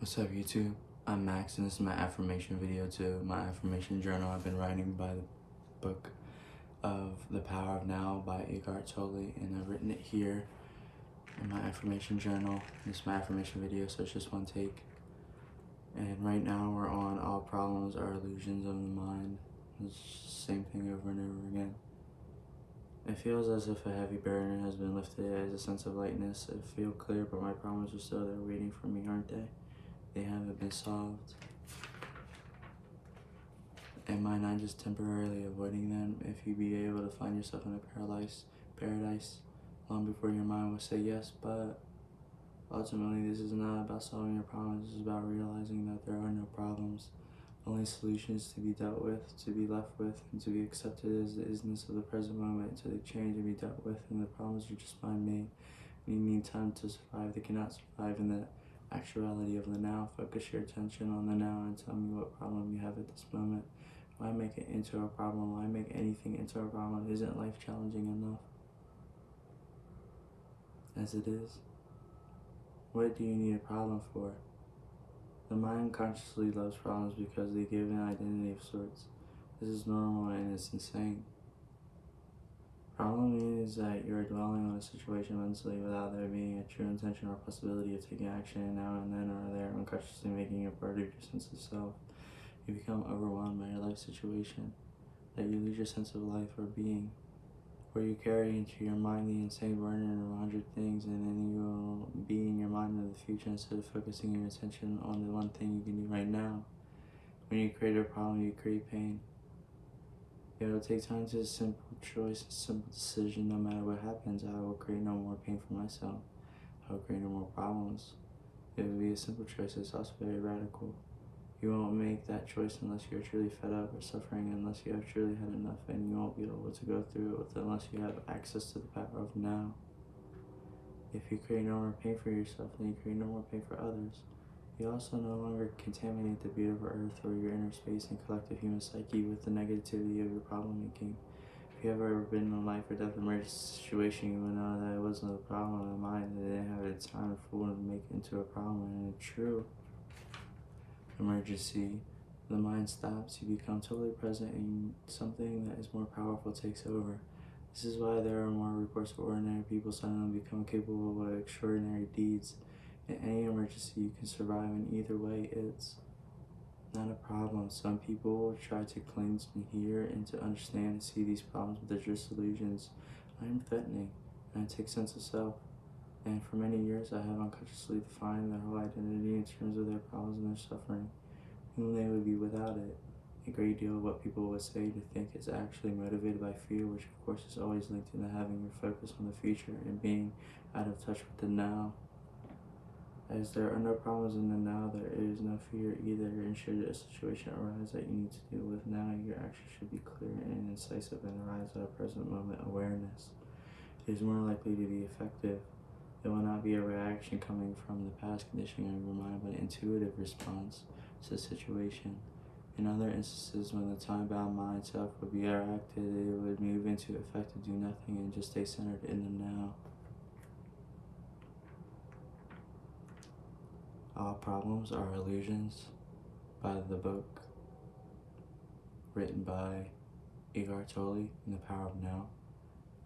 What's up, YouTube? I'm Max, and this is my affirmation video to my affirmation journal I've been writing by the book of The Power of Now by Eckhart Tolle, and I've written it here in my affirmation journal. This is my affirmation video, so it's just one take. And right now we're on all problems are illusions of the mind. It's the same thing over and over again. It feels as if a heavy burden has been lifted as a sense of lightness. I feel clear, but my problems are still there waiting for me, aren't they? They haven't been solved. Am I not just temporarily avoiding them? If you be able to find yourself in a paradise long before your mind will say yes, but ultimately this is not about solving your problems. This is about realizing that there are no problems, only solutions to be dealt with, to be left with, and to be accepted as the isness of the present moment, until they change and be dealt with, and the problems are just mind-made. When you need time to survive, they cannot survive in the actuality of the now. Focus your attention on the now and tell me what problem you have at this moment. Why make it into a problem? Why make anything into a problem? Isn't life challenging enough as it is? What do you need a problem for? The mind consciously loves problems because they give an identity of sorts. This is normal and it's insane. Problem means that you are dwelling on a situation mentally without there being a true intention or possibility of taking action now and then or there, unconsciously making it part of your sense of self. You become overwhelmed by your life situation, that you lose your sense of life or being, where you carry into your mind the insane burden of 100 things, and then you will be in your mind in the future instead of focusing your attention on the one thing you can do right now. When you create a problem, you create pain. It will take time to a simple choice, a simple decision. No matter what happens, I will create no more pain for myself. I will create no more problems. It will be a simple choice. It's also very radical. You won't make that choice unless you're truly fed up or suffering, unless you have truly had enough, and you won't be able to go through it with unless you have access to the power of now. If you create no more pain for yourself, then you create no more pain for others. You also no longer contaminate the beautiful earth or your inner space and collective human psyche with the negativity of your problem making. If you have ever been in a life or death emergency situation, you will know that it wasn't a problem of the mind, that it didn't have the time or fool to make it into a problem. And a true emergency, the mind stops, you become totally present, and something that is more powerful takes over. This is why there are more reports of ordinary people suddenly become capable of extraordinary deeds. In any emergency, you can survive, and either way, it's not a problem. Some people will try to cling to hear and to understand and see these problems, but they're just illusions. I am threatening, and I take sense of self. And for many years, I have unconsciously defined their whole identity in terms of their problems and their suffering, whom they would be without it. A great deal of what people would say to think is actually motivated by fear, which of course is always linked into having your focus on the future and being out of touch with the now. As there are no problems in the now, there is no fear either, and should a situation arise that you need to deal with now, your action should be clear and incisive and arise out of present moment awareness. It is more likely to be effective. It will not be a reaction coming from the past conditioning of your mind, but an intuitive response to the situation. In other instances, when the time-bound mind self would be interacted, it would move into effect to do nothing and just stay centered in the now. All problems are illusions by the book written by Eckhart Tolle in The Power of Now.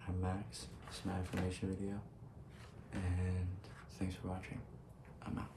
I'm Max. This is my affirmation video, and thanks for watching. I'm out.